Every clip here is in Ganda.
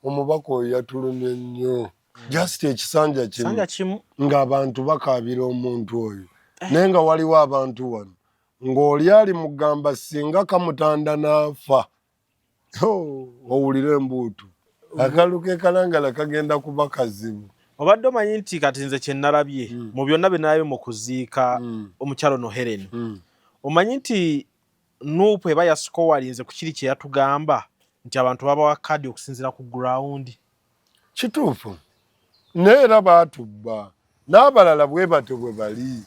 omubaka oyo yatulumye nnyo just ekisanja kimu ng'abantu bakaabira omuntu oyo naye nga waliwo abantu wano ng'oli ali mugamba singa kamutanda n'afa owulire embuutu akalu ke kalangala kagenda kuba kazibu. Obadde omanyi nti kati nze kye nalabye mu byonna bye nalabye mu kuziika omukyalo no Helen omanyi nti Nuupu eba yasikowalinze ku kiri kye yatugamba nti abantu babawa kadi okusinzira ku ground. Kituufu naye era baatubba n'abalala bwe batyo bwe bali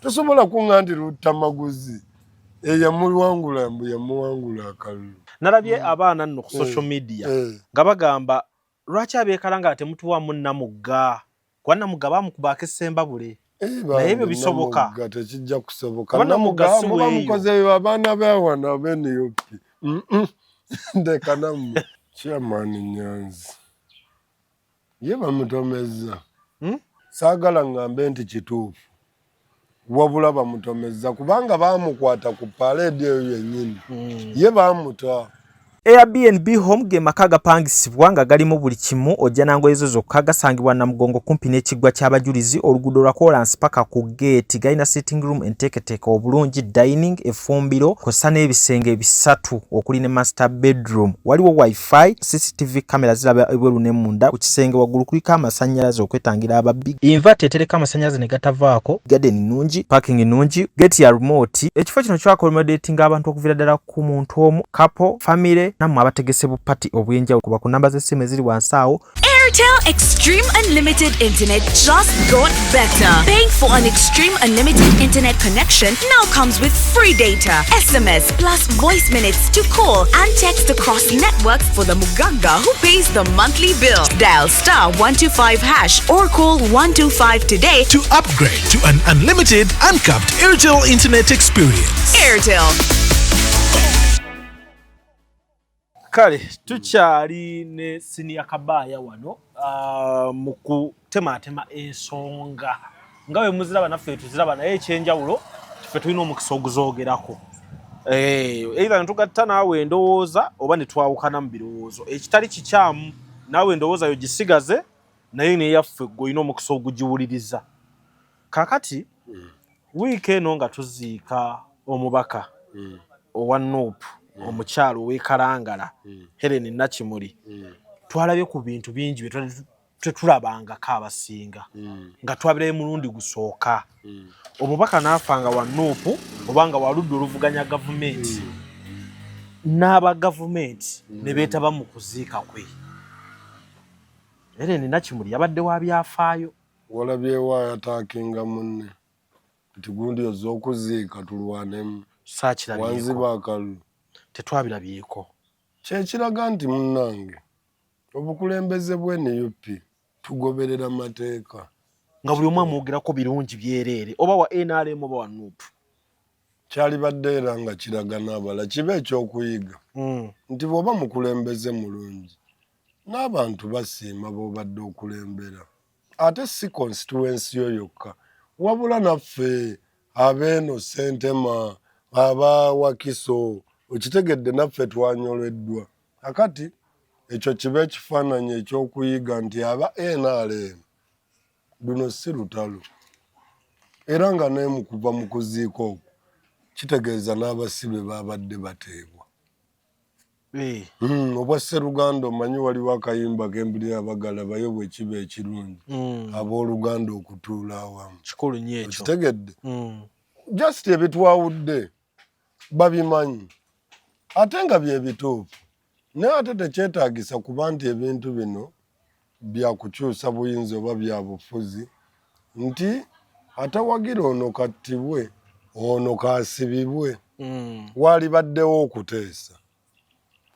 tosobola kuŋŋandi luttamaguzi eyamuwangula mbu yamuwangula akalulu. Nalabye abaana nno ku social media nga bagamba lwaki abeekalangala temutuwamu Namugga kuba Namugga baamukubaako essembabule naye ebyo bisoboka tekijja kusoboka. Namugga muba mukozeyo abaana bewana b'eniyoppi ndeka nammwe Chairman Nyanzi ye bamutomezza saagala ŋŋambe nti kituufu wabula bamutomezza kubanga baamukwata ku parade eyo yennyini ye baamuta. Airbnb home ge maka gapangisibwa nga galimu buli kimu ojja nangoye zo zokka gasangibwa Namugongo kumpi n'ekiggwa ky'abajulizi oluguudo lwa Kolansi paka ku gate galina sitting room enteeketeeke obulungi dining effumbiro kosa n'ebisenge bisatu okuli ne master bedroom waliwo wifi CCTV kamera ziraba ebweru ne munda ku kisenge waggulu kuliko amasannyalaze okwetangira ababbi inverter etereka amasannyalaze ne gatavaako garden nnungi parking nnungi gate ya remote ekifo kino kyakommodating abantu okuviira ddala ku muntu omu couple family namwe abategese bu party obwenjawulo kuba ku namba z'essimu eziri wansi awo. Airtel Extreme Unlimited Internet just got better. Paying for an Extreme Unlimited Internet connection now comes with free data, SMS plus voice minutes to call and text across networks for the Muganga who pays the monthly bill. Dial *125# or call 125 today to upgrade to an unlimited, uncapped Airtel Internet experience. Airtel. Kale tukyali ne Senior Kabaaya wano mu kutematema ensonga nga bwe muziraba naffe tuziraba naye ekyenjawulo ffe tulina omukisa oguzoogerako either ne tugatta naawe endowooza oba ne twawukana mu birowoozo ekitali kikyamu naawe endowooza yo gisigaze naye neyaffe gwe olina omukisa ogugiwuliriza. Kaakati wiiki eno nga tuziika omubaka owa Nuupu omukyalo ow'ekalangala Helen Nakimuli twalabye ku bintu bingi bye tetulabangako abasinga nga twabirayo mulundi gusooka omubaka n'afanga wa Nuupu obanga waludde oluvuganya gavumenti n'aba gavumenti ne beetaba mu kuziika kwe. Helen Nakimuli yabadde wa byafaayo. Walabyewo ayataakinga munne nti gundi oz'okuziika tulwanemu wanziba akalulu tetwabirabyeko. Kyekiraga nti munnange obukulembeze bw'eniyuppi tugoberera mateeka nga buli omu amwogerako birungi byereere oba wa NRM oba wa Nuupu. Kyalibadde era nga kiraga n'abala kiba ekyokuyiga nti bw'oba mukulembeze mulungi n'abantu basiima b'obadde okulembera ate si constituency yo yokka wabula naffe abeeno Ssentema aba Wakiso okitegedde naffe twanyoleddwa. Akati ekyo kiba ekifaananyi ekyokuyiga nti aba NRM luno si lutalo era nga naye mu kuva mu kuziika okwo kitegeeza n'abasibe baabadde bateebwa. Obwa Sseruganda omanyi waliwo akayimba k'embuli abagala bayo bwe kiba ekirungi abooluganda okutuula awamu kikulu nnyo ekyo okitegedde just ebitwawudde babimanyi ate nga bye bituufu naye ate tekyetaagisa kuba nti ebintu bino byakukyusa buyinza oba bya bufuzi nti atawagira ono kattibwe ono kaasibibwe. Waalibaddewo okuteesa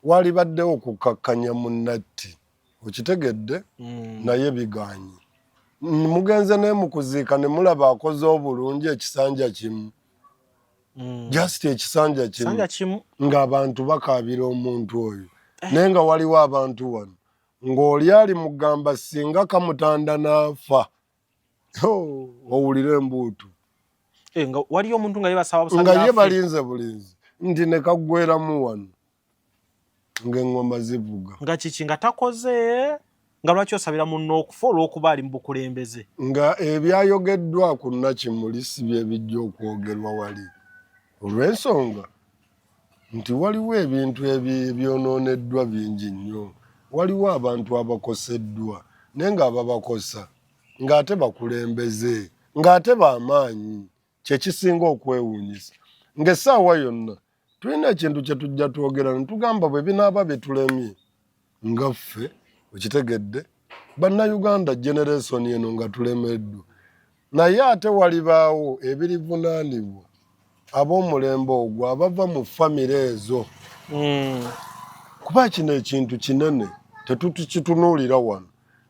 waalibaddewo okukakkanya munnatti okitegedde naye biganye mugenze naye mu kuziika ne mulaba akoze obulungi ekisanja kimu just ekisanja kimu ng'abantu bakaabira omuntu oyo naye nga waliwo abantu wano ng'oli ali mugamba singa kamutanda n'afa owulire embuutu nga waliyo omuntu nga ye basaba nga ye balinze bulinzi nti ne kaggweramu wano ng'engoma zivuga. Nga kiki nga takoze nga lwaki osabira munno okufa olw'okuba ali mu bukulembeze? Nga ebyayogeddwa ku Nakimuli si bye bijja okwogerwa wali. Olw'ensonga nti waliwo ebintu ebyonooneddwa bingi nnyo. Waliwo abantu abakoseddwa naye ng'ababakosa ng'ate bakulembeze ng'ate b'amaanyi kye kisinga okwewuunyisa. Ng'essaawa yonna tulina ekintu kye tujja twogera ne tugamba bwe binaaba bitulemye nga ffe okitegedde bannayuganda generation eno nga tulemeddwa. Naye ate walibaawo ebirivunaanibwa ab'omulembe ogwo abava mu famire ezo. Kuba kino ekintu kinene tetukitunuulira wano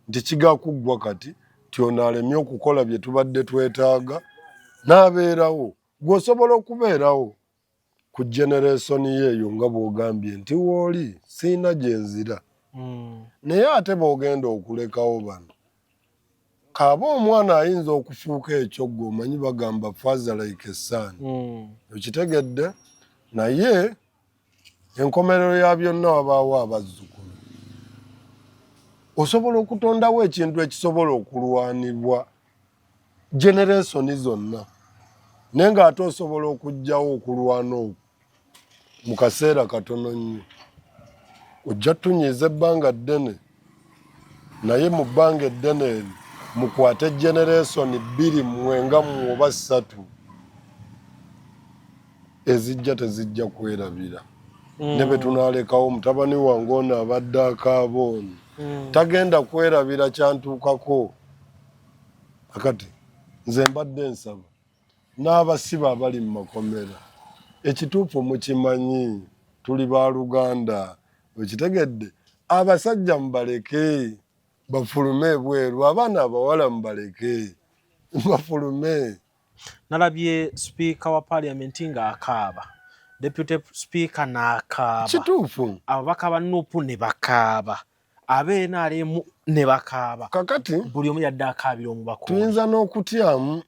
nti kigakuggwa kati tyona alemye okukola bye tubadde twetaaga n'abeerawo. Gw'osobola okubeerawo ku generation yeeyo nga bw'ogambye nti wooli siina gye nzira. Naye ate bw'ogenda okulekawo bano kaaba omwana ayinza okufuuka ekyo gw'omanyi bagamba father like a son. Okitegedde? Naye enkomerero ya byonna wabaawo abazzukulu. Osobola okutondawo ekintu ekisobola okulwanibwa generation zonna naye ng'ate osobola okuggyawo okulwana okwo mu kaseera katono nnyo. Ojja tunyiiza ebbanga ddene naye mu bbanga eddene eryo mukwate generation 2 mwenga oba 3 ezijja tezijja kwerabira. Ne bwe tunaalekawo mutabani wange ono abadde akaaba ono tagenda kwerabira kyantuukako. Akati nze mbadde nsaba n'abasibe abali mu makomera ekituufu mukimanyi tuli baaluganda. Okitegedde? Abasajja mubaleke bafulume ebweru, abaana abawala mubaleke bafulume. Nalabye speaker wa parliament ng'akaaba, deputy speaker n'akaaba, Kituufu. ababaka ba Nuupu ne bakaaba, ab'NRM ne bakaaba. Kakati buli omu yadde akaabira omubaka. tuyinza n'okutyamu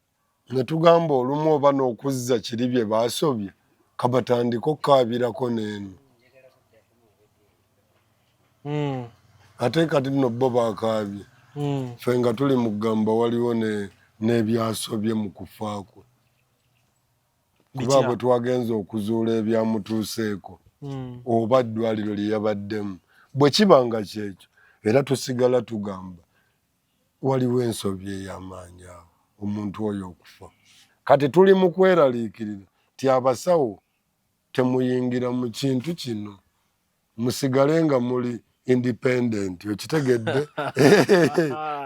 ne tugamba olumu oba n'okuzza kiri bye baasobye kabatandika okukaabirako n'eno. Ate kati nno bo baakaabye. Ffe nga tuli mu ggamba waliwo n'ebyasobye mu kufa kwe. Kuba bwe twagenza okuzuula ebyamutuuseeko oba ddwaliro lye yabaddemu bwe kiba nga kyekyo era tusigala tugamba waliwo ensobi ey'amaanyi awo omuntu oyo okufa. Kati tuli mu kweraliikirira ti abasawo temuyingira mu kintu kino, musigale nga muli independent. Okitegedde?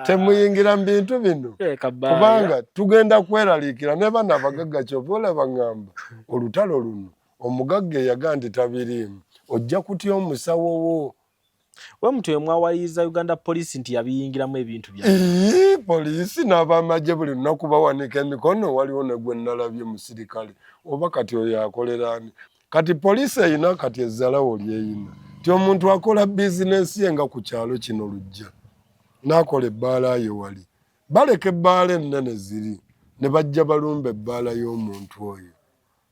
Temuyingira mu bintu bino kubanga tugenda kweraliikira ne bano abagagga. Kyova olaba ngamba olutalo luno omugagga eyaga nti tabiriimu ojja kutya omusawo wo. We mutwe mwawaliza Uganda Police nti yabiyingiramu ebintu bya poliisi n'abamagye buli lunaku bawanika emikono. Waliwo ne gwe nalabye musirikale oba kati oyo akolera ani. Kati poliisi eyina kati ezzalawo lyeyina ti omuntu akola bizinesi ye nga ku kyalo kino lujja n'akola ebbaala ye wali baleka ebbaala ennene ziri ne bajja balumba ebbaala y'omuntu oyo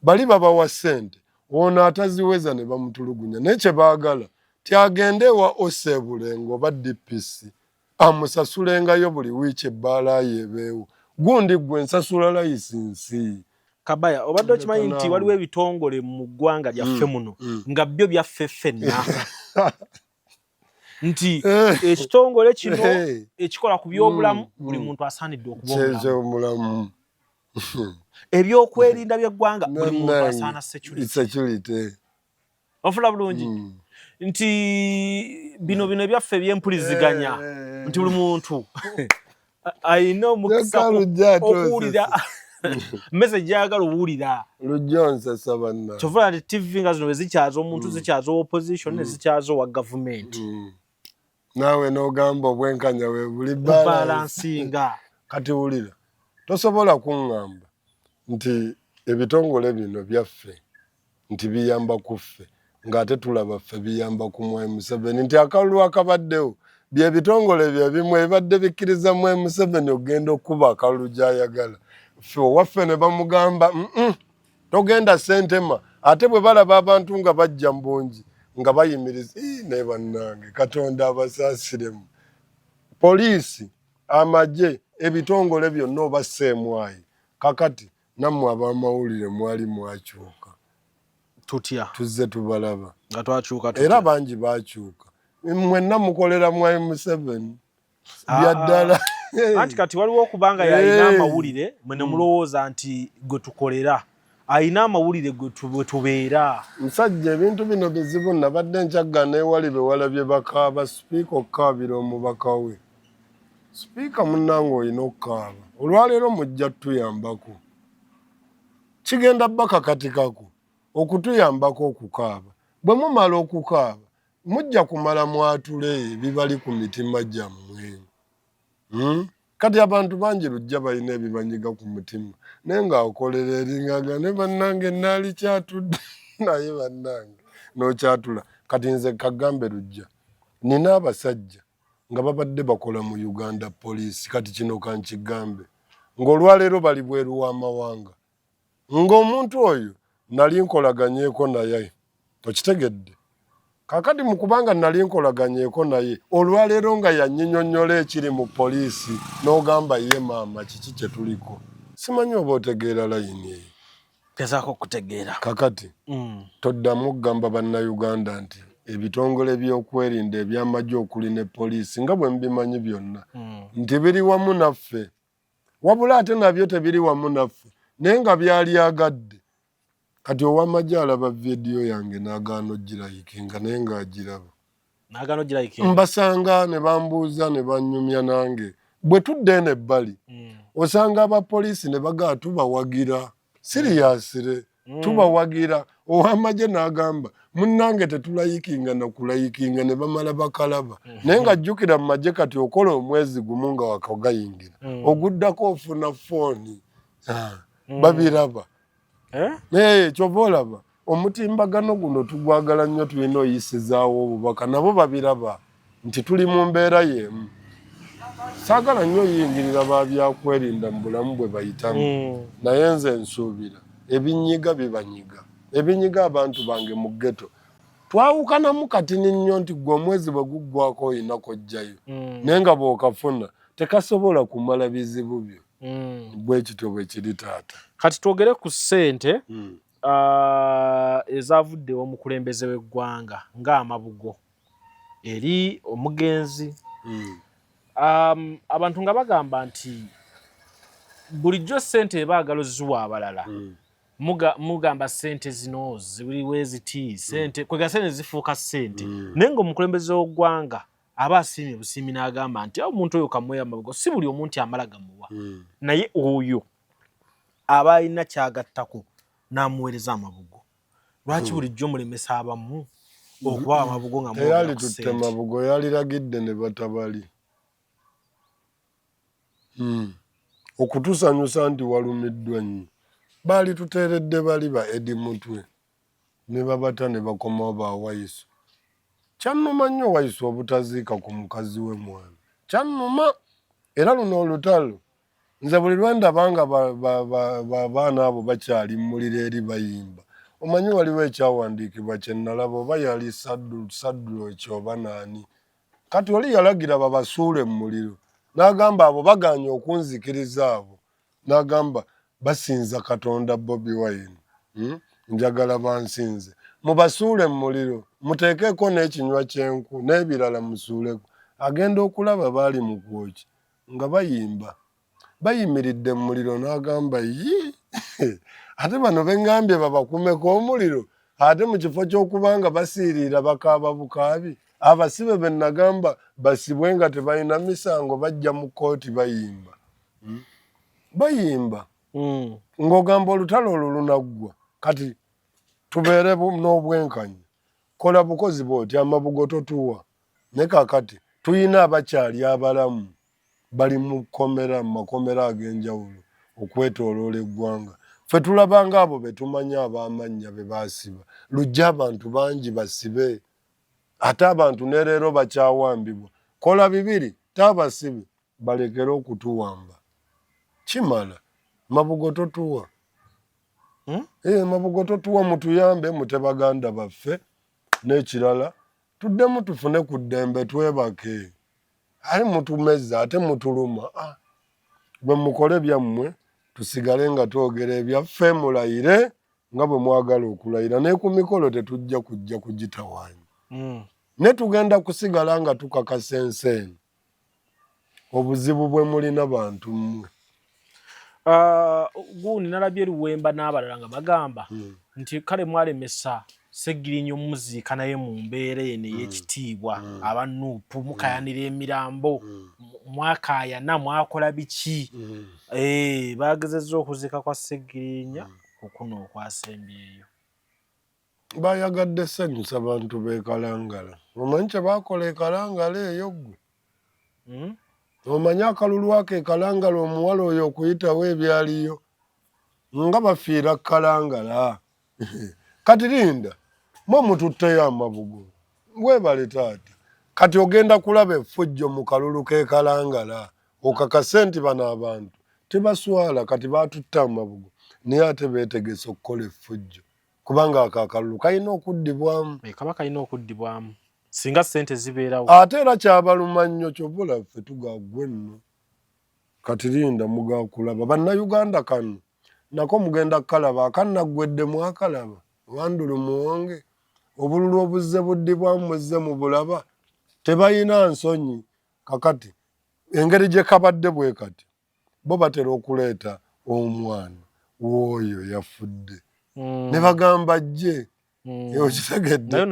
bali babawa ssente ono ataziweza ne bamutulugunya. Naye kye baagala tyagende ewa Osebulengo oba DPC amusasulengayo buli wiiki ebbaala ye ebeewo. Gundi gwe nsasula layisinsi. Kabaya obadde okimanyi nti waliwo ebitongole mu ggwanga lyaffe muno nga byo byaffe ffenna nti ekitongole kino ekikola ku byobulamu buli muntu asaanidde okuba omulamu. Ebyokwerinda by'eggwanga buli muntu asaana security. Ofula bulungi nti bino byaffe ebyempuliziganya nti buli muntu ayina omukisa okuwulira message yagala owulira Lujonsa sabanna. Kyova ati TV nga zino bwe zikyaza omuntu zikyaza opposition ne zikyaza wa government. Naawe n'ogamba obwenkanya we buli balansinga. Kati wulira tosobola kuŋŋamba nti ebitongole bino byaffe nti biyamba ku ffe ng'ate tulaba ffe biyamba ku Mwai Museveni nti akalulu akabaddewo bye bitongole bye bimu ebibadde bikkiriza Mwai Museveni ogenda okuba akalulu gy'ayagala. Ffe owaffe ne bamugamba togenda Sentema ate bwe balaba abantu nga bajja mu bungi nga bayimiriza ne bannange Katonda abasaasiremu. Poliisi, amagye, ebitongole byonna obasseemwayi. Kakati nammwe ab'amawulire mwali mwakyuka. Tutya Tuzze tubalaba. nga twakyuka tutya. Era bangi baakyuka. Mwenna mukolera mu M7. Byaddala. Anti kati waliwo okubanga yalina amawulire mwe ne mulowooza nti gwe tukolera. Ayina amawulire gwe tubeera. Musajja ebintu bino bizibu nabadde nkyagana ewali be walabye bakaaba sipiika okukaabira omubaka we. Sipiika munnange olina okukaaba. Olwaleero mujja tutuyambako. Kigenda bakakatikako okutuyambako okukaaba. Bwe mumala okukaaba mujja kumala mwatule ebibali ku mitima gyammwe. Kati abantu bangi lujja balina ebibanyiga ku mutima naye ng'akolera eringaga ne bannange naali kyatudde naye bannange n'okyatula. Kati nze kagambe lujja nina abasajja nga babadde bakola mu Uganda Police. Kati kino kankigambe ng'olwaleero bali bweru w'amawanga ng'omuntu oyo nali nkolaganyeeko naye. Okitegedde? Kakati mu kubanga nali nkolaganyeeko naye olwaleero nga yanyinyonnyola ekiri mu poliisi n'ogamba ye maama kiki kye tuliko. Simanyi oba otegeera layini eyo. Gezaako okutegeera. Kakati toddamu okugamba bannayuganda nti ebitongole by'okwerinda eby'amagye okuli ne poliisi nga bwe mbimanyi byonna nti biri wamu naffe. Wabula ate nabyo tebiri wamu naffe naye nga byali agadde. Kati ow'amagye alaba vidiyo yange n'agaana ogirayikinga naye ng'agiraba. N'agaana ogirayikinga. Mbasanga ne bambuuza ne banyumya nange. Bwe tudde eno ebbali osanga abapoliisi ne bagaa tubawagira. Siriyasire tubawagira. Ow'amagye n'agamba munnange tetulayikinga na kulayikinga ne bamala bakalaba. Naye ng'ajjukira mu magye kati okola omwezi gumu nga wakagayingira. Oguddako ofuna fooni. Babiraba. Kyova olaba omutimbagano guno tugwagala nnyo tulina oyisizaawo obubaka nabo babiraba nti tuli mu mbeera y'emu. Saagala nnyo oyingirira babyakwerinda mu bulamu bwe bayitamu naye nze nsuubira ebinyiga bibanyiga. Ebinyiga abantu bange mu ghetto twawukanamu katini nnyo nti gwe omwezi bwe guggwako oyina kojjayo naye nga bw'okafuna tekasobola kumala bizibu byo. Bwe kityo bwe kiri taata. Kati twogere ku ssente ezavuddewo omukulembeze w'eggwanga ng'amabugo eri omugenzi. Abantu nga bagamba nti bulijjo ssente ebaagala ziwa abalala. Mugamba ssente zino ziriwo eziti ssente kwega ssente zifuuka ssente naye ng'omukulembeze w'eggwanga aba asiimye busiimi n'agamba nti omuntu oyo kamuwe amabugo si buli omuntu amala gamuwa naye oyo aba alina kyagattako n'amuweereza amabugo. Lwaki bulijjo mulemesa abamu okuba amabugo nga teyali tutte mabugo yaliragidde ne batabali. Okutusanyusa nti walumiddwa nnyo. Baali tuteeredde bali ba Edi Mutwe ne babata ne bakomawo ba Wayiso. Kyannuma nnyo Wayiso obutaziika ku mukazi we mwana. Kyannuma era luno olutalo nze buli lwe ndabanga baana abo bakyali mmulira eri bayimba. Omanyi waliwo ekyawandiikibwa kye nalaba oba yali Saddulo ekyoba naani. Kati oli yalagira babasuule mu muliro. N'agamba abo bagaanye okunzikiriza abo. N'agamba basinza Katonda Bobi Wine. Njagala bansinze. Mubasuule mu muliro. Muteekeeko n'ekinywa ky'enku n'ebirala musuuleko. Agenda okulaba baali mu kwoki nga bayimba. Bayimiridde mu muliro n'agamba yi ate bano bengambye babakumeko omuliro ate mu kifo ky'okubanga basiiriira bakaaba bukaabi. Abasibe be nagamba basibwe nga tebalina misango bajja mu kkooti bayimba. Bayimba. Ng'ogamba olutalo olwo lunaggwa. Kati tubeere n'obwenkanya. Kola bukozi bw'oti amabugo totuwa. Ne kaakati tuyina abakyali abalamu bali mu kkomera mu makomera ag'enjawulo okwetooloola eggwanga. Ffe tulabanga abo be tumanyi ab'amannya be baasiba. Lujja abantu bangi basibe. Ate abantu ne leero bakyawambibwa. Kola bibiri taabasibe balekere okutuwamba. Kimala mabugo totuwa. Mabugo totuwa mutuyambe mute baganda baffe n'ekirala tuddemu tufune ku ddembe twebake. Ali mutumeza ate mutuluma. Bwe mukole byammwe tusigale nga twogera ebyaffe mulayire nga bwe mwagala okulayira. Ne ku mikolo tetujja kujja kugitawaanya. Ne tugenda kusigala nga tukakasa ensi eno obuzibu bwe mulina bantu mmwe. Gundi nalabye Luwemba n'abalala nga bagamba nti kale mwalemesa Ssegirinnya omuziika naye mu mbeera eno ey'ekitiibwa aba Nuupu mukayanira emirambo mwakaayana mwakola biki? Baagezezza okuziika kwa Ssegirinnya okuno okwasembyeyo. Bayagadde sanyusa bantu b'e Kalangala. Omanyi kye baakola e Kalangala eyo ggwe? Omanyi akalulu ako e Kalangala omuwala oyo okuyitawo ebyaliyo nga bafiira Kalangala. Kati linda mwe mututteyo amabugo weebale taata. Kati ogenda kulaba effujjo mu kalulu k'e Kalangala okakase nti bano abantu tebaswala kati baatutta amabugo naye ate beetegese okukola effujjo kubanga ako akalulu kalina okuddibwamu. Kaba kalina okuddibwamu singa ssente zibeerawo. Ate era kyabaluma nnyo kyovula ffe tugaggwe nno. Kati linda mugakulaba bannayuganda kano nako mugenda kukalaba akannaggwedde mwakalaba Wandulu muwonge obululu obuzze buddibwamu muzze mu bulaba tebayina nsonyi. Kakati engeri gye kabadde bwe kati bo batera okuleeta omwana w'oyo yafudde ne bagamba jje okitegedde.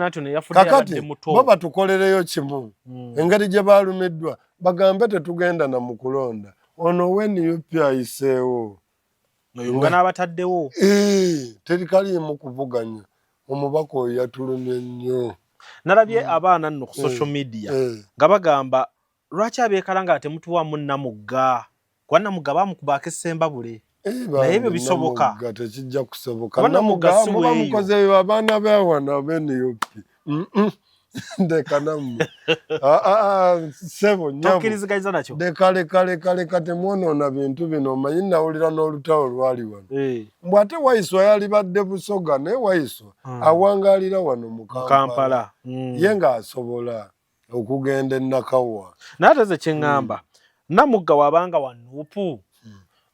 Kakati bo batukolereyo kimu engeri gye baalumiddwa bagambe tetugenda na mu kulonda ono weNUP ayiseewo nga n'abataddewo terikaliimu kuvuganya. Omubaka oyo yatulumye nnyo. Nalabye abaana nno ku social media nga bagamba lwaki ab'e Kalangala temutuwamu Namugga kuba Namugga baamukubaako essembabule naye ebyo bisoboka. Tekijja kusoboka. Namugga muba mukozeeyo abaana beewana beNUP ndeka nammwe sebo tokkiriziganyizza nakyo leka temwonoona bintu bino. Omanyi nawulira n'olutalo lwali wano mbw ate Waiswa yalibadde Busoga naye Waiswa awangaalira wano mu Kampala ye ng'asobola okugenda e Nakawa. naye ate ze kye ŋŋamba Namugga wabanga wa Nuupu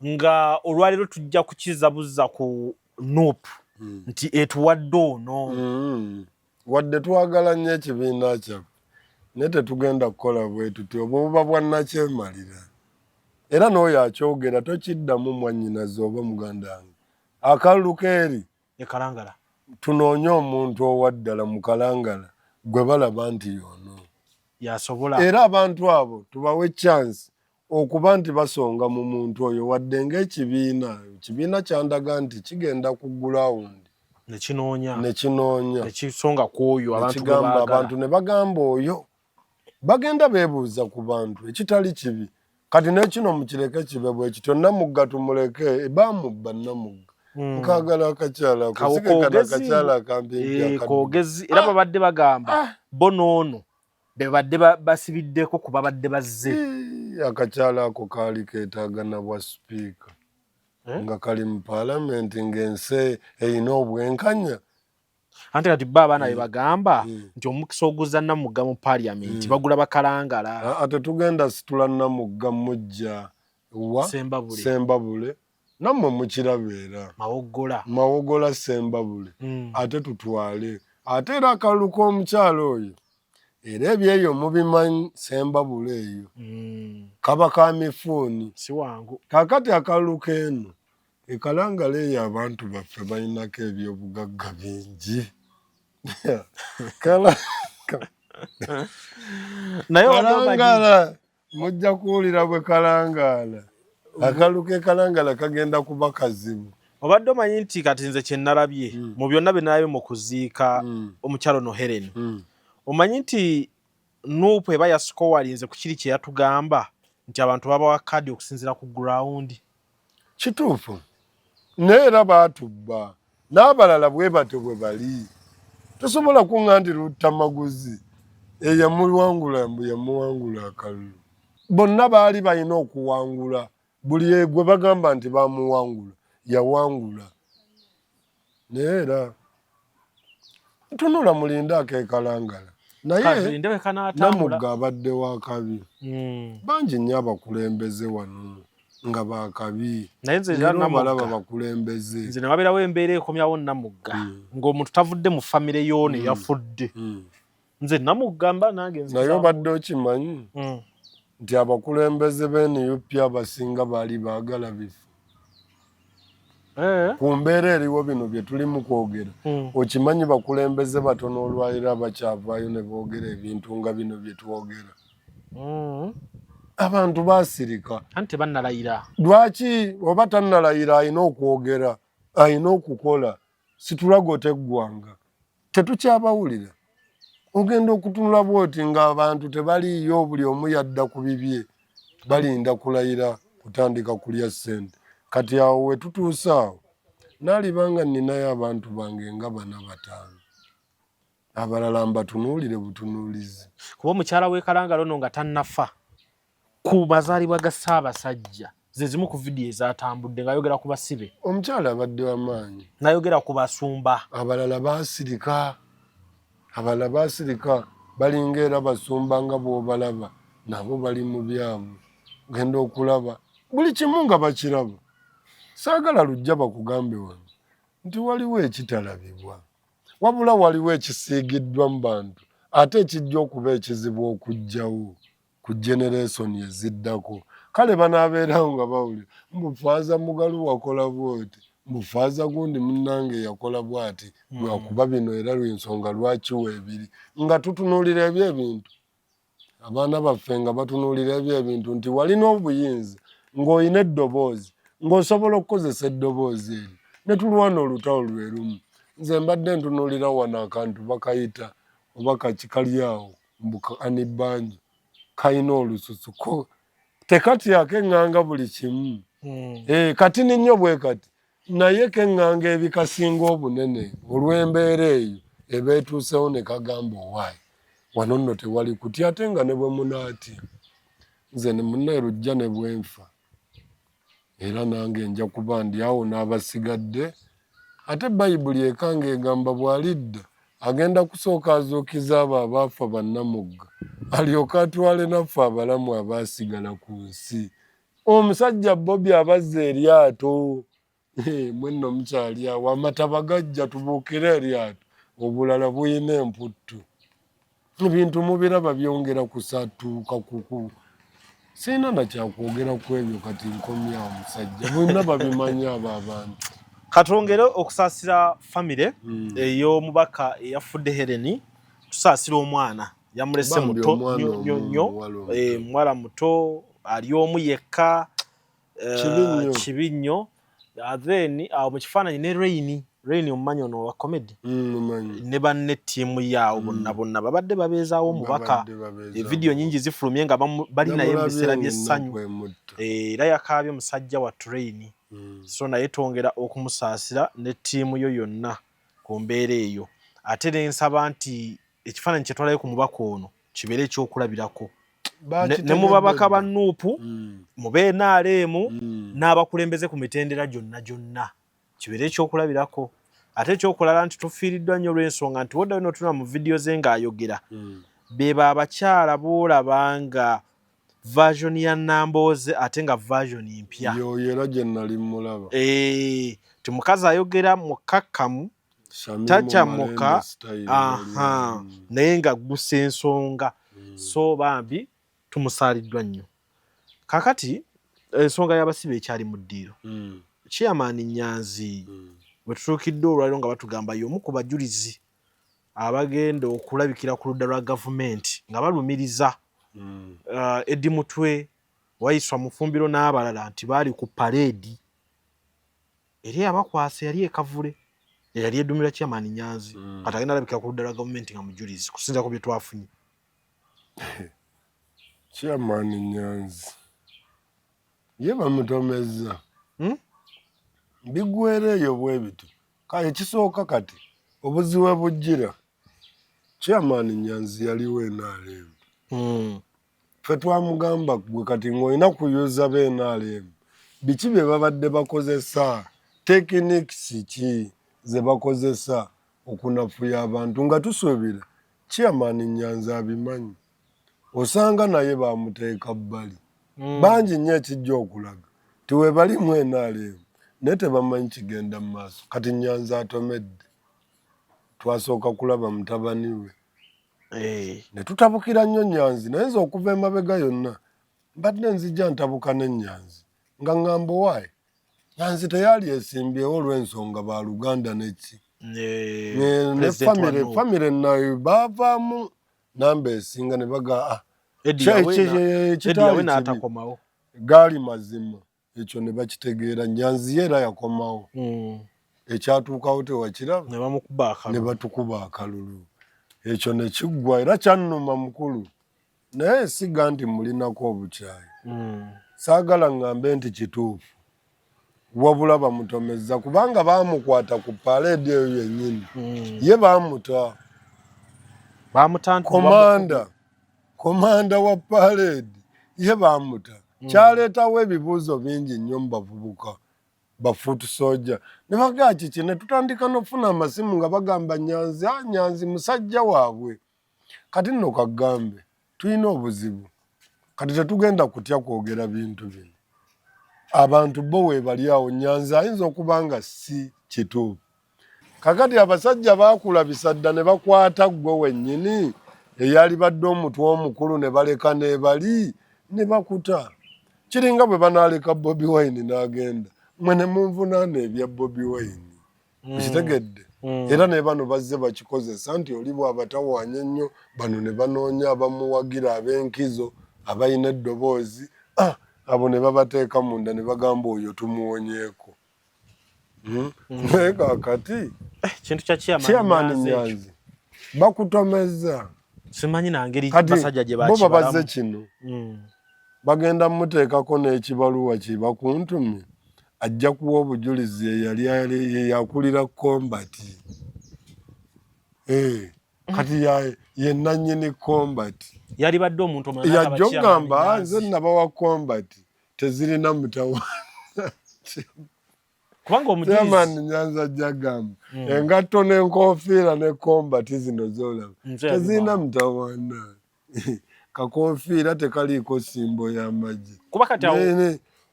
nga olwaliro tujja kukizabuza ku Nuupu nti etuwadde ono wadde twagala nnyo ekibiina kyaffe naye tetugenda kukola bwe tuti obwo buba bwannakyemalira. Era n'oyo akyogera tokiddamu mwannyinaze oba muganda wange. Akalulu keeri e Kalangala tunoonye omuntu owaddala mu Kalangala gwe balaba nti yono yasobola. Era abantu abo tubawe chance okuba nti basonga mu muntu oyo wadde ng'ekibiina kyandaga nti kigenda ku ground nekinoonya nekisonga ku oyo abantu ne bagamba oyo bagenda beebuuza ku bantu ekitali kibi. Kati n'ekino mukireke kibe bwe kityo. Namugga tumuleke baamubba Namugga nkagala akakyala kusikekana akakyala akampimpi era babadde bagamba bo noono be badde basibiddeko kuba badde bazze. Akakyala ako kaali keetaaga na bwa sipiika nga kali mu paalamenti ng'ensi erina obwenkanya. Ante kati bo abaana be bagamba nti omukisa oguzza Namugga mu paalamenti bagula Bakalangala. Ate tugenda situla Namugga mujja wa Sembabule nammwe mukirabeera Mawogola Sembabule ate tutwale. Ate era akalulu k'omukyalo oyo era ebyeyo mubimanyi Sembabule eyo kaba ka mifuuni si wangu. Kakati akalulu k'eno e Kalangala eyo abantu baffe balinako ebyobugagga bingi. Kalangala mujja kuwulira bwe Kalangala akalulu k'e Kalangala kagenda kuba kazibu. Obadde omanyi nti kati nze kye nalabye mu byonna bye nalabye mu kuziika omukyalo no Helen omanyi nti Nuupu eba yasikowalinze ku kiri kye yatugamba nti abantu babawa kadi okusinziira ku ground. Kituufu naye era baatubba n'abalala bwe batyo bwe bali. Tosobola kuŋŋa nti Luttamaguzi eyamuwangula mbu yamuwangula akalulu. Bonna baali balina okuwangula buli gwe bagamba nti bamuwangula yawangula. Naye era tunula mulinda akekalangala naye Namugga abadde wa kabi. Bangi nnyo abakulembeze wano nga bakabi. Naye nze balaba bakulembeze. Nze ne wabeerawo embeera ekomyawo Namugga ng'omuntu tavudde mu famire yoone yafudde. Nze Namugga mba nange nze. Naye obadde okimanyi nti abakulembeze b'NUP abasinga baali baagala bifu. Ku mbeera eriwo bino bye tulimu kwogera. Okimanyi bakulembeze batono olwaliro bakyavaayo ne boogera ebintu nga bino bye twogera. Abantu baasirika. Anti bannalayira. Lwaki oba tannalayira alina okwogera, alina okukola, situlagote eggwanga. Tetukyabawulira. Ogenda okutunula bwoti ng'abantu tebaliyo buli omu yadda ku bibye. Balinda kulayira kutandika kulya ssente. Kati awo we tutuusa awo naalibanga nninayo abantu bange nga 4 5. Abalala mbatunuulire butunuulizi. Kuba omukyala w'ekalangala ono nga tannafa ku mazaalibwa ga Ssaabasajja ze zimu ku vidiyo ezatambudde ng'ayogera ku basibe. Omukyala abadde w'amaanyi. N'ayogera ku basumba. Abalala baasirika. Abalala baasirika balinga era basumba nga bw'obalaba nabo bali mu byabwe. Genda okulaba buli kimu nga bakiraba. Saagala lujja bakugambe wange nti waliwo ekitalabibwa. Wabula waliwo ekisiigiddwa mu bantu ate ekijja okuba ekizibu okujjawo ku generation eziddako. Kale banaabeerawo nga bawulira mbufaaza mugalu wakola bwoti, mbufaaza gundi munnange yakola bwati lwakuba bino era lw'ensonga lwaki weebiri. Nga tutunuulira eby'ebintu. Abaana baffe nga batunuulira eby'ebintu nti walina obuyinza ng'olina eddoboozi ng'osobola okukozesa eddoboozi eri ne tulwana olutawo lwe lumu. Nze mbadde ntunuulira wano akantu bakayita oba kakikali awo Anibbanju kayina olususu tekatya keŋŋanga buli kimu. Kati ninnyo bwe kati naye keŋŋanga ebikasinga obunene olw'embeera eyo ebeetuusewo ne kagamba owaayi wano nno tewali kutya ate nga ne bwe munaatya. Nze ne munnaye lujja ne bwenfa era nange nja kuba ndi awo n'abasigadde. Ate Bayibuli ekanga egamba bw'alidda agenda kusooka azuukiza abo abaafa bannamugga alyoka atwale naffe abalamu abaasigala ku nsi. Omusajja Bobi abazza eryato. Mwenno mukyali awo amataba gajja tubuukire eryato obulala buyina emputtu. Ebintu mubiraba byongera kusatuuka kuku. Sina nakyakwogera ku ebyo kati nkomyawo musajja. Bonna babimanya abo abantu. Katwongere okusaasira famire ey'omubaka eyafudde Helen. Tusaasira omwana yamulese muto nnyo muwala muto ali omu yekka Kibinnyo. Then awo mu kifaananyi ne Rain omumanyi ono wa comedy ne banne ttiimu yaawo bonna babadde babeezaawo omubaka. Evidiyo nyingi zifulumye nga bali naye mu biseera by'essanyu era yakaabye musajja wa Rain. So naye twongera okumusaasira ne ttiimu yo yonna ku mbeera eyo. Ate ne nsaba nti ekifaananyi kye twalayo ku mubaka ono kibeere ekyokulabirako. Ne mu babaka ba Nuupu mu BNRM n'abakulembeze ku mitendera gyonna kibeere ekyokulabirako. Ate ekyokulala nti tufiiriddwa nnyo olw'ensonga nti woddayo n'otunula mu vidiyo ze ng'ayogera beba abakyala boolaba nga version ya Nambooze ate nga version mpya. Yoyo era gye nnali mulaba. Ti mukazi ayogera mukakkamu takyamuka naye nga ggusa ensonga. So bambi tumusaaliddwa nnyo. Kakati ensonga y'abasibe ekyali mu ddiiro. Chairman Nyanzi bwe tutuukidde olwaliro nga batugamba y'omu ku bajulizi abagenda okulabikira ku ludda lwa gavumenti nga balumiriza Eddie Mutwe, Waiswa Mufumbiro n'abalala nti baali ku paleedi. Eri abakwasa yali ekavule eyali eddumira Chairman Nyanzi kati agenda alabikira ku ludda lwa gavumenti nga mujulizi kusinza ku bye twafunye. Chairman Nyanzi ye bamutomezza bigwera eyo bwe bitu. Kale kisooka kati obuzibu bujjira Chairman Nyanzi yaliwo NRM. Ffe twamugamba gwe kati ng'olina kuyuza b'NRM biki bye babadde bakozesa, techniques ki ze bakozesa okunafuya abantu nga tusuubira chairman Nyanzi abimanyi. Osanga naye bamuteeka bbali. Bangi nnyo ekijja okulaga tiwe bali NRM naye tebamanyi kigenda mu maaso. Kati Nyanzi atomedde twasooka kulaba mutabani we ne tutabukira nnyo Nyanzi naye nze okuva emabega yonna mbadde nzija ntabuka ne Nyanzi nga ŋŋamba waayi Nyanzi teyali esimbyewo olw'ensonga ba Luganda neki ne famire nayo baavaamu namba esinga ne baga gaali mazima ekyo ne bakitegeera. Nyanzi era yakomawo ekyatuukawo tewakiraba ne batukuba akalulu ekyo ne kiggwa era kyannuma mukulu naye siga nti mulinako obukyayi saagala ŋŋambe nti kituufu wabula bamutomezza kubanga baamukwata ku paleedi eyo yennyini ye baamuta komanda wa paleedi ye baamuta kyaleetawo ebibuuzo bingi nnyo mu bavubuka bafuutu soja ne bagaa kiki ne tutandika n'okufuna amasimu nga bagamba Nyanzi musajja waabwe. Kati nno kagambe tulina obuzibu kati tetugenda kutya kwogera bintu bino abantu bo weebali awo Nyanzi ayinza okuba nga si kituufu. Kakati abasajja baakulabisa dda ne bakwata ggwe wennyini eyali badde omutwe omukulu ne baleka n'ebali ne bakuta. Kiringa bwe banaaleka Bobi Wine n'agenda mwe ne munvunaana ebya Bobi Wine kitegedde era ne bano bazze bakikozesa nti oli bw'abatawaanya ennyo bano ne banoonya abamuwagira ab'enkizo abalina eddoboozi abo ne babateeka munda ne bagamba oyo tumuwonyeeko. Naye kaakati kintu kya chairman Nyanzi bakutomeza simanyi nangeri basajja gye bo babazze kino bagenda muteekako n'ekibaluwa kibakuntumye ajja kuwa obujulizi eyali yakulira Combat kati ye nannyini Combat yali badde omuntu yajja okugamba nze nabawa Combat tezirina mutawaana kubanga omujulizi chairman Nyanzi ajja gamba engatto n'enkofiira ne Combat zino z'olaba tezirina mutawaana kakofiira tekaliiko simbo y'amagye kuba kati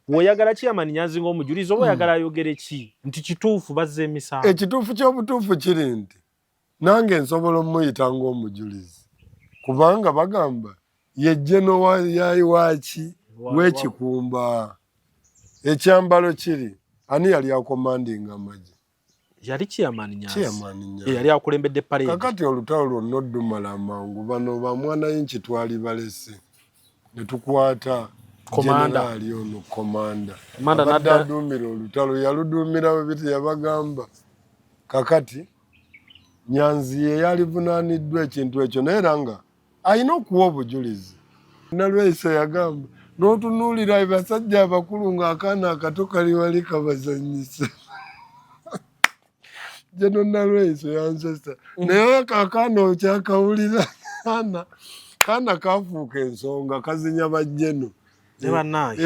woyagala chairman Nyanzi ng'omujulizi oba oyagala ayogere ki nti kituufu bazze emisango. Ekituufu ky'obutuufu kiri nti nange nsobola omuyita ng'omujulizi kubanga bagamba ye jeno yayi waaki w'ekikumba ekyambalo kiri ani yali akomandinga amagye yali chairman Nyanzi yali akulembedde paleedi. Kakati olutalo lwonna oddumala amangu bano bamwana yinki twali balese ne tukwata jenerali ono komanda abadde aduumira olutalo yaluduumira bwe biti yabagamba. Kakati Nyanzi ye yalivunaaniddwa ekintu ekyo naye era nga alina okuwa obujulizi. Nalweyise yagamba n'otunuulira basajja abakulu ng'akaana akato kali wali kabazanyisa Jeno Nalweyise yansesa naye akaana okyakawulira kaana kafuuka ensonga kazinya bajjeno ne bannange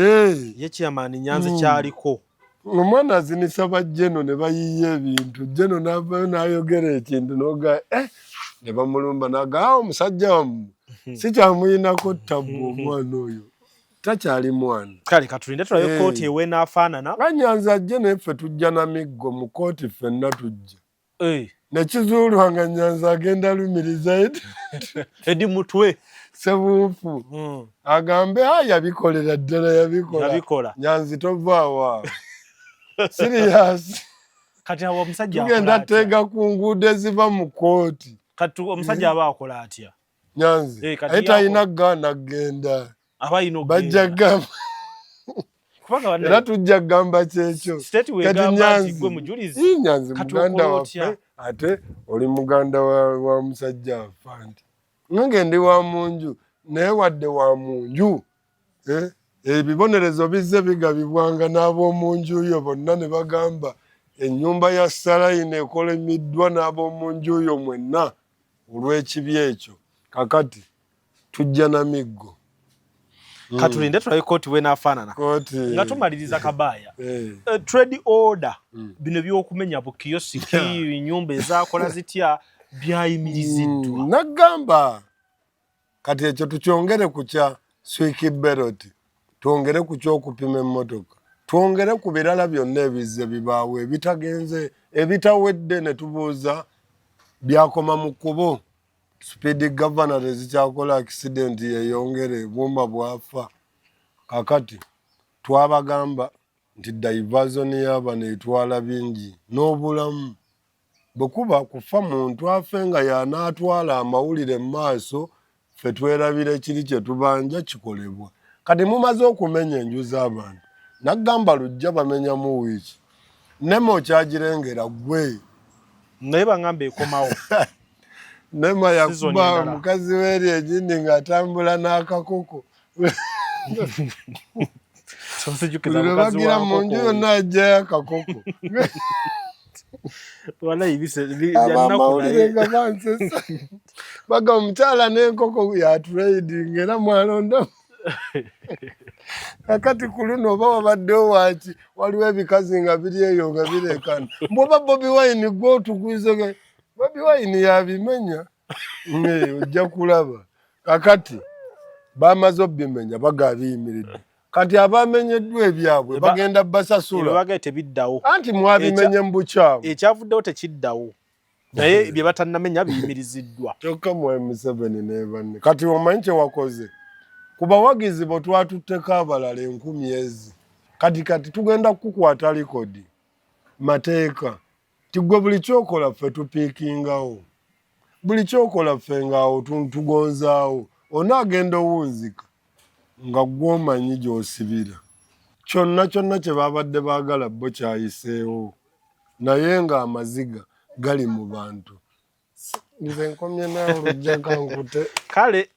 ye chairman Nyanzi kyaliko omwana azinisa bajjeno ne bayiiya ebintu jeno n'avaayo n'ayogera ekintu n'oga ne bamulumba n'aga omusajja wammwe si kyamuyinako ttabu omwana oyo takyali mwana. Kale katulinde tulabe kooti eweenaafaanana nga Nyanzi ajje naffe tujja na miggo mu kooti ffenna tujja ne kizuulwa nga Nyanzi agenda lumiriza edi mutwe sebuufu agambe yabikolera ddala yabikola Nyanzi tovaawo siriyasi kati awo omusajja tugenda teega ku nguudo eziva mu kooti kati omusajja aba akola atya Nyanzi aye talina gaana genda bajja gamba era tujja gamba kyekyo kati Nyanzi muganda waffe ate oli muganda wa musajja waffe anti nange ndi wa munju naye wadde wa munju ebibonerezo bizze bigabibwanga n'ab'omunju yo bonna ne bagamba ennyumba ya Salayini ekolemiddwa n'ab'omunju yo mwenna olw'ekibi ekyo. Kakati tujja na miggo katulinde tulabe kooti bwenaafaanana nga tumaliriza Kabaaya. Trade order bino by'okumenya bukiyosiki nnyumba ezakola zitya byayimiriziddwa. Nagamba kati ekyo tukyongere ku kya swiki beloti, twongere ku ky'okupima emmotoka, twongere ku birala byonna ebizze bibaawo ebitagenze ebitawedde ne tubuuza byakoma mu kkubo. Speed governor ezikyakola accident yeyongere bumba bwafa. Kakati twabagamba nti diversion y'abano etwala bingi n'obulamu. Bwekuba kufa muntu afe nga y'anaatwala amawulire mu maaso ffe twerabira ekiri kye tubanja kikolebwa. Kati mumaze okumenya enju z'abantu. Nagamba lujja bamenyamu wiiki. Nema okyagirengera gwe. Naye bangamba ekomawo. Nema yakuba mukazi w'eri egindi ng'atambula n'akakoko. Buli bagira mu nju yonna ajjayo akakoko. Abamawulire nga bansesa. Baga omukyala n'enkoko ya trading era mwalonda. Kakati ku luno oba wabaddewo waaki waliwo ebikazi nga biri eyo nga bireekana. Mbwoba Bobi Wine gwe otugwize Bobi Wine yabimenya. Ojja kulaba. Kakati bamaze obimenya bagabiyimiridde. Kati abamenyeddwa ebyabwe bagenda basasula. Bagaye tebiddawo. Anti mwabimenye mu bukyamu. Ekyavuddewo tekiddawo. Naye bye batannamenya biyimiriziddwa. Kyokka mu M7 ne banne. Kati omanyi kye wakoze. Ku bawagizi bo twatutteko abalala 10,000. Kati tugenda kukukwata likodi. Mateeka. Tigwe buli kyokola ffe tupiikingawo. Buli kyokola ffe ngaawo tugonzaawo. Onaagenda owunzika nga gw'omanyi gy'osibira. Kyonna kye babadde baagala bo kyayiseewo. Naye ng'amaziga gali mu bantu. Nze nkomye naawe olujja kankute. Kale